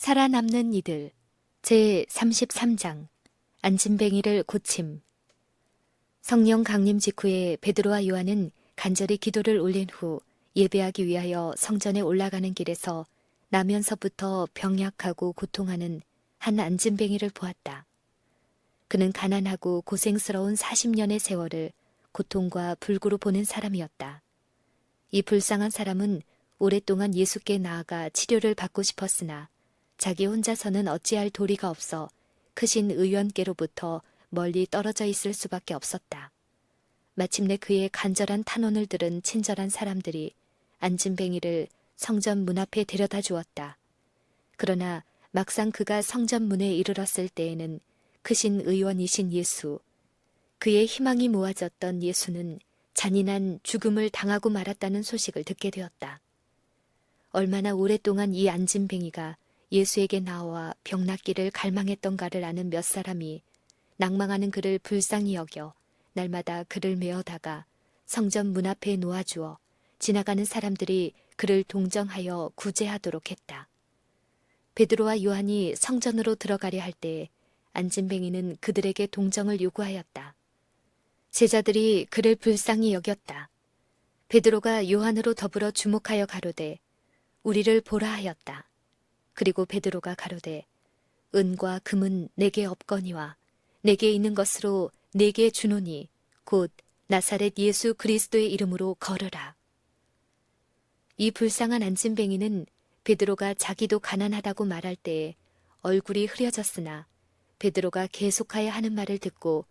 살아남는 이들 제33장 안진뱅이를 고침. 성령 강림 직후에 베드로와 요한은 간절히 기도를 올린 후 예배하기 위하여 성전에 올라가는 길에서 나면서부터 병약하고 고통하는 한 안진뱅이를 보았다. 그는 가난하고 고생스러운 40년의 세월을 고통과 불구로 보낸 사람이었다. 이 불쌍한 사람은 오랫동안 예수께 나아가 치료를 받고 싶었으나 자기 혼자서는 어찌할 도리가 없어 크신 의원께로부터 멀리 떨어져 있을 수밖에 없었다. 마침내 그의 간절한 탄원을 들은 친절한 사람들이 안진뱅이를 성전 문 앞에 데려다 주었다. 그러나 막상 그가 성전 문에 이르렀을 때에는 크신 의원이신 예수, 그의 희망이 모아졌던 예수는 잔인한 죽음을 당하고 말았다는 소식을 듣게 되었다. 얼마나 오랫동안 이 안진뱅이가 예수에게 나와 병낫기를 갈망했던가를 아는 몇 사람이 낭망하는 그를 불쌍히 여겨 날마다 그를 메어다가 성전 문 앞에 놓아주어 지나가는 사람들이 그를 동정하여 구제하도록 했다. 베드로와 요한이 성전으로 들어가려 할 때에 안진뱅이는 그들에게 동정을 요구하였다. 제자들이 그를 불쌍히 여겼다. 베드로가 요한으로 더불어 주목하여 가로되 우리를 보라 하였다. 그리고 베드로가 가로되 은과 금은 내게 없거니와 내게 있는 것으로 내게 주노니 곧 나사렛 예수 그리스도의 이름으로 걸으라. 이 불쌍한 안진뱅이는 베드로가 자기도 가난하다고 말할 때에 얼굴이 흐려졌으나 베드로가 계속하여 하는 말을 듣고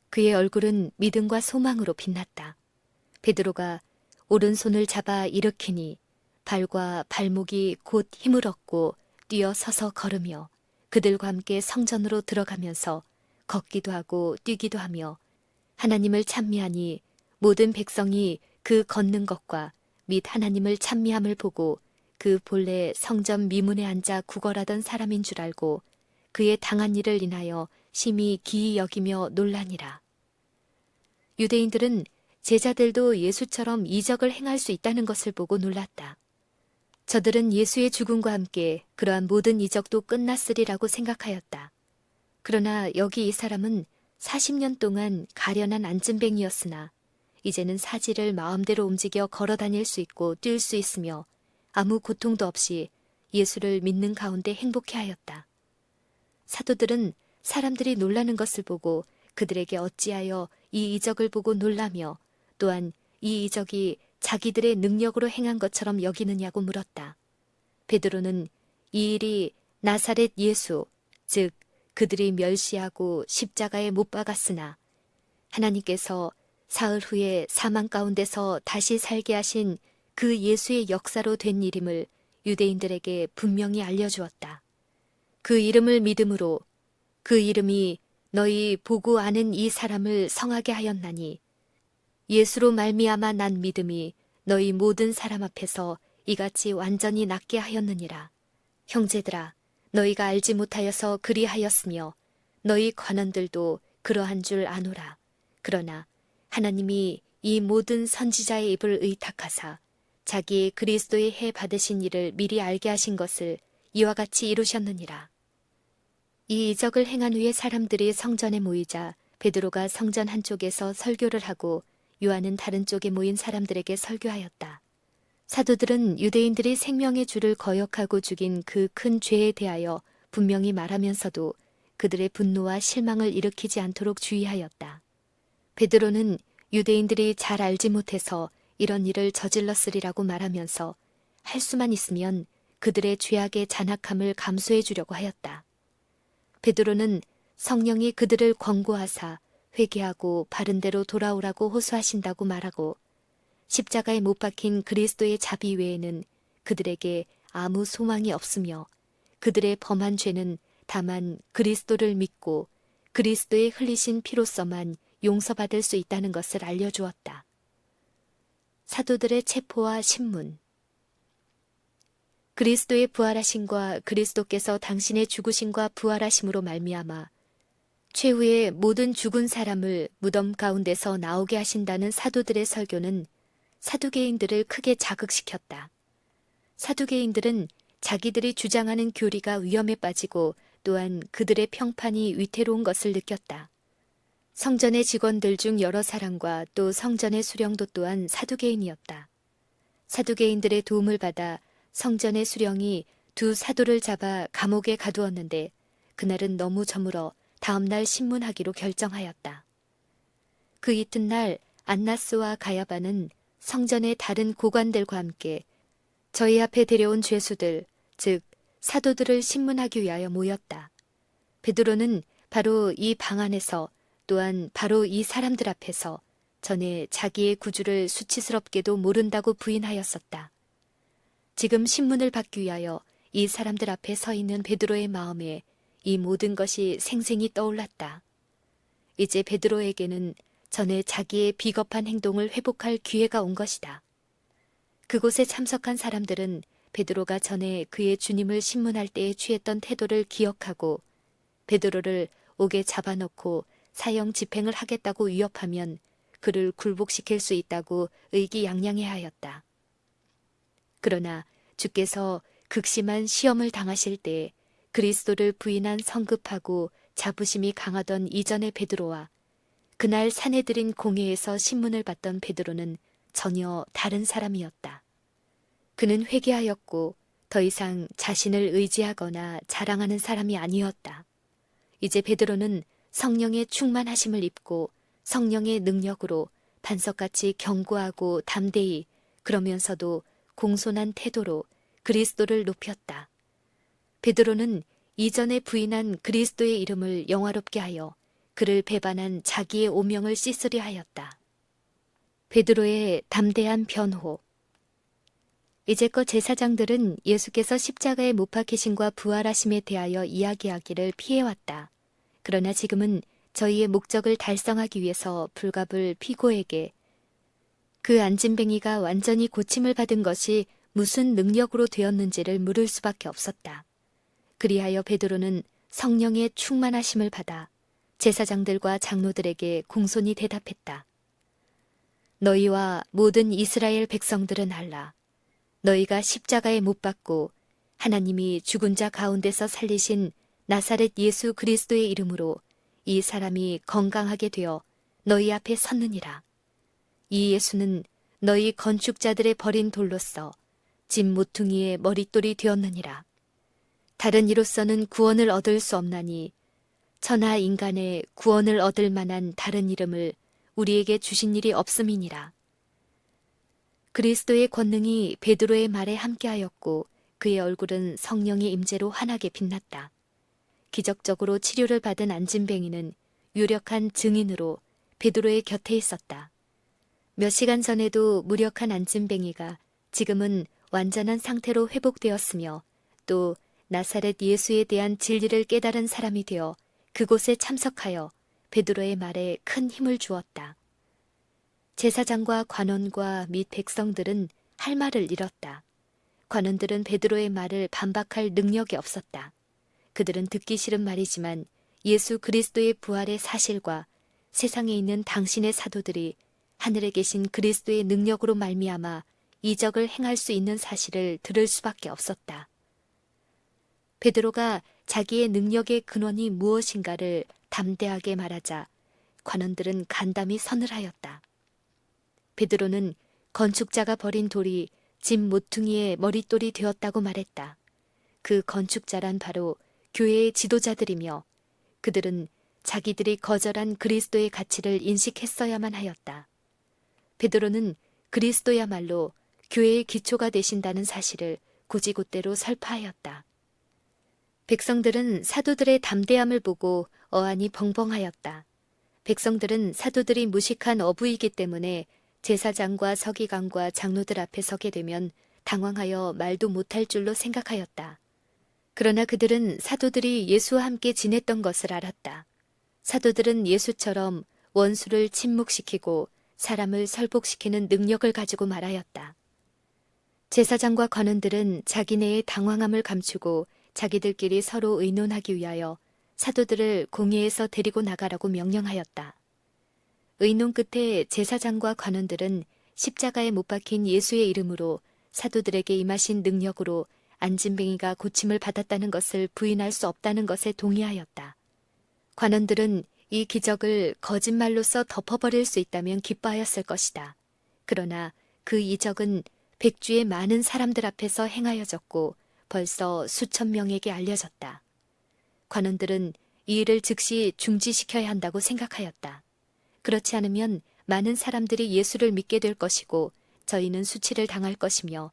그의 얼굴은 믿음과 소망으로 빛났다. 베드로가 오른손을 잡아 일으키니 발과 발목이 곧 힘을 얻고 뛰어 서서 걸으며 그들과 함께 성전으로 들어가면서 걷기도 하고 뛰기도 하며 하나님을 찬미하니 모든 백성이 그 걷는 것과 및 하나님을 찬미함을 보고 그 본래 성전 미문에 앉아 구걸하던 사람인 줄 알고 그의 당한 일을 인하여 심히 기이 여기며 놀라니라. 유대인들은 제자들도 예수처럼 이적을 행할 수 있다는 것을 보고 놀랐다. 저들은 예수의 죽음과 함께 그러한 모든 이적도 끝났으리라고 생각하였다. 그러나 여기 이 사람은 40년 동안 가련한 안진뱅이였으나 이제는 사지를 마음대로 움직여 걸어 다닐 수 있고 뛸 수 있으며 아무 고통도 없이 예수를 믿는 가운데 행복해하였다. 사도들은 사람들이 놀라는 것을 보고 그들에게 어찌하여 이 이적을 보고 놀라며 또한 이 이적이 자기들의 능력으로 행한 것처럼 여기느냐고 물었다. 베드로는 이 일이 나사렛 예수, 즉 그들이 멸시하고 십자가에 못 박았으나 하나님께서 사흘 후에 사망 가운데서 다시 살게 하신 그 예수의 역사로 된 일임을 유대인들에게 분명히 알려주었다. 그 이름을 믿음으로 그 이름이 너희 보고 아는 이 사람을 성하게 하였나니 예수로 말미암아 난 믿음이 너희 모든 사람 앞에서 이같이 완전히 낫게 하였느니라. 형제들아, 너희가 알지 못하여서 그리하였으며 너희 관원들도 그러한 줄 아노라. 그러나 하나님이 이 모든 선지자의 입을 의탁하사 자기의 그리스도의 해 받으신 일을 미리 알게 하신 것을 이와 같이 이루셨느니라. 이 이적을 행한 후에 사람들이 성전에 모이자 베드로가 성전 한쪽에서 설교를 하고 요한은 다른 쪽에 모인 사람들에게 설교하였다. 사도들은 유대인들이 생명의 주를 거역하고 죽인 그 큰 죄에 대하여 분명히 말하면서도 그들의 분노와 실망을 일으키지 않도록 주의하였다. 베드로는 유대인들이 잘 알지 못해서 이런 일을 저질렀으리라고 말하면서 할 수만 있으면 그들의 죄악의 잔악함을 감수해 주려고 하였다. 베드로는 성령이 그들을 권고하사 회개하고 바른 대로 돌아오라고 호소하신다고 말하고 십자가에 못 박힌 그리스도의 자비 외에는 그들에게 아무 소망이 없으며 그들의 범한 죄는 다만 그리스도를 믿고 그리스도의 흘리신 피로서만 용서받을 수 있다는 것을 알려주었다. 사도들의 체포와 신문. 그리스도의 부활하심과 그리스도께서 당신의 죽으심과 부활하심으로 말미암아 최후의 모든 죽은 사람을 무덤 가운데서 나오게 하신다는 사도들의 설교는 사두개인들을 크게 자극시켰다. 사두개인들은 자기들이 주장하는 교리가 위험에 빠지고 또한 그들의 평판이 위태로운 것을 느꼈다. 성전의 직원들 중 여러 사람과 또 성전의 수령도 또한 사두개인이었다. 사두개인들의 도움을 받아 성전의 수령이 두 사도를 잡아 감옥에 가두었는데 그날은 너무 저물어 다음날 신문하기로 결정하였다. 그 이튿날 안나스와 가야바는 성전의 다른 고관들과 함께 저희 앞에 데려온 죄수들, 즉 사도들을 신문하기 위하여 모였다. 베드로는 바로 이 방 안에서 또한 바로 이 사람들 앞에서 전에 자기의 구주를 수치스럽게도 모른다고 부인하였었다. 지금 신문을 받기 위하여 이 사람들 앞에 서 있는 베드로의 마음에 이 모든 것이 생생히 떠올랐다. 이제 베드로에게는 전에 자기의 비겁한 행동을 회복할 기회가 온 것이다. 그곳에 참석한 사람들은 베드로가 전에 그의 주님을 신문할 때에 취했던 태도를 기억하고 베드로를 옥에 잡아넣고 사형 집행을 하겠다고 위협하면 그를 굴복시킬 수 있다고 의기양양해하였다. 그러나 주께서 극심한 시험을 당하실 때 그리스도를 부인한 성급하고 자부심이 강하던 이전의 베드로와 그날 사내들인 공회에서 신문을 받던 베드로는 전혀 다른 사람이었다. 그는 회개하였고 더 이상 자신을 의지하거나 자랑하는 사람이 아니었다. 이제 베드로는 성령의 충만하심을 입고 성령의 능력으로 반석같이 견고하고 담대히 그러면서도 공손한 태도로 그리스도를 높였다. 베드로는 이전에 부인한 그리스도의 이름을 영화롭게 하여 그를 배반한 자기의 오명을 씻으려 하였다. 베드로의 담대한 변호. 이제껏 제사장들은 예수께서 십자가에 못 박히심과 부활하심에 대하여 이야기하기를 피해왔다. 그러나 지금은 저희의 목적을 달성하기 위해서 불갑을 피고에게 그 안진뱅이가 완전히 고침을 받은 것이 무슨 능력으로 되었는지를 물을 수밖에 없었다. 그리하여 베드로는 성령의 충만하심을 받아 제사장들과 장로들에게 공손히 대답했다. 너희와 모든 이스라엘 백성들은 알라. 너희가 십자가에 못 박고 하나님이 죽은 자 가운데서 살리신 나사렛 예수 그리스도의 이름으로 이 사람이 건강하게 되어 너희 앞에 섰느니라. 이 예수는 너희 건축자들의 버린 돌로서 집 모퉁이의 머릿돌이 되었느니라. 다른 이로서는 구원을 얻을 수 없나니 천하 인간의 구원을 얻을 만한 다른 이름을 우리에게 주신 일이 없음이니라. 그리스도의 권능이 베드로의 말에 함께하였고 그의 얼굴은 성령의 임재로 환하게 빛났다. 기적적으로 치료를 받은 안진뱅이는 유력한 증인으로 베드로의 곁에 있었다. 몇 시간 전에도 무력한 안진뱅이가 지금은 완전한 상태로 회복되었으며 또 나사렛 예수에 대한 진리를 깨달은 사람이 되어 그곳에 참석하여 베드로의 말에 큰 힘을 주었다. 제사장과 관원과 및 백성들은 할 말을 잃었다. 관원들은 베드로의 말을 반박할 능력이 없었다. 그들은 듣기 싫은 말이지만 예수 그리스도의 부활의 사실과 세상에 있는 당신의 사도들이 하늘에 계신 그리스도의 능력으로 말미암아 이적을 행할 수 있는 사실을 들을 수밖에 없었다. 베드로가 자기의 능력의 근원이 무엇인가를 담대하게 말하자 관원들은 간담이 서늘하였다. 베드로는 건축자가 버린 돌이 집 모퉁이의 머릿돌이 되었다고 말했다. 그 건축자란 바로 교회의 지도자들이며 그들은 자기들이 거절한 그리스도의 가치를 인식했어야만 하였다. 베드로는 그리스도야말로 교회의 기초가 되신다는 사실을 곧이곧대로 설파하였다. 백성들은 사도들의 담대함을 보고 어안이 벙벙하였다. 백성들은 사도들이 무식한 어부이기 때문에 제사장과 서기관과 장로들 앞에 서게 되면 당황하여 말도 못할 줄로 생각하였다. 그러나 그들은 사도들이 예수와 함께 지냈던 것을 알았다. 사도들은 예수처럼 원수를 침묵시키고 사람을 설복시키는 능력을 가지고 말하였다. 제사장과 관원들은 자기네의 당황함을 감추고 자기들끼리 서로 의논하기 위하여 사도들을 공회에서 데리고 나가라고 명령하였다. 의논 끝에 제사장과 관원들은 십자가에 못 박힌 예수의 이름으로 사도들에게 임하신 능력으로 안진뱅이가 고침을 받았다는 것을 부인할 수 없다는 것에 동의하였다. 관원들은 이 기적을 거짓말로써 덮어버릴 수 있다면 기뻐하였을 것이다. 그러나 그 이적은 백주의 많은 사람들 앞에서 행하여졌고 벌써 수천 명에게 알려졌다. 관원들은 이 일을 즉시 중지시켜야 한다고 생각하였다. 그렇지 않으면 많은 사람들이 예수를 믿게 될 것이고 저희는 수치를 당할 것이며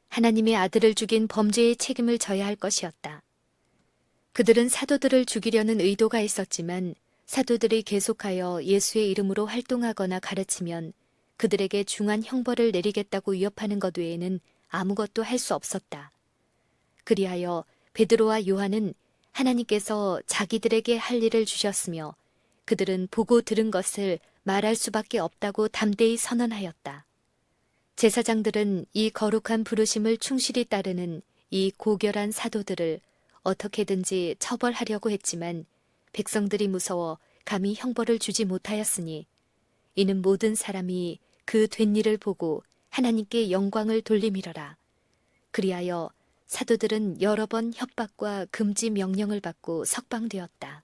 하나님의 아들을 죽인 범죄의 책임을 져야 할 것이었다. 그들은 사도들을 죽이려는 의도가 있었지만 사도들이 계속하여 예수의 이름으로 활동하거나 가르치면 그들에게 중한 형벌을 내리겠다고 위협하는 것 외에는 아무것도 할 수 없었다. 그리하여 베드로와 요한은 하나님께서 자기들에게 할 일을 주셨으며 그들은 보고 들은 것을 말할 수밖에 없다고 담대히 선언하였다. 제사장들은 이 거룩한 부르심을 충실히 따르는 이 고결한 사도들을 어떻게든지 처벌하려고 했지만 백성들이 무서워 감히 형벌을 주지 못하였으니 이는 모든 사람이 그 된 일을 보고 하나님께 영광을 돌림이러라. 그리하여 사도들은 여러 번 협박과 금지 명령을 받고 석방되었다.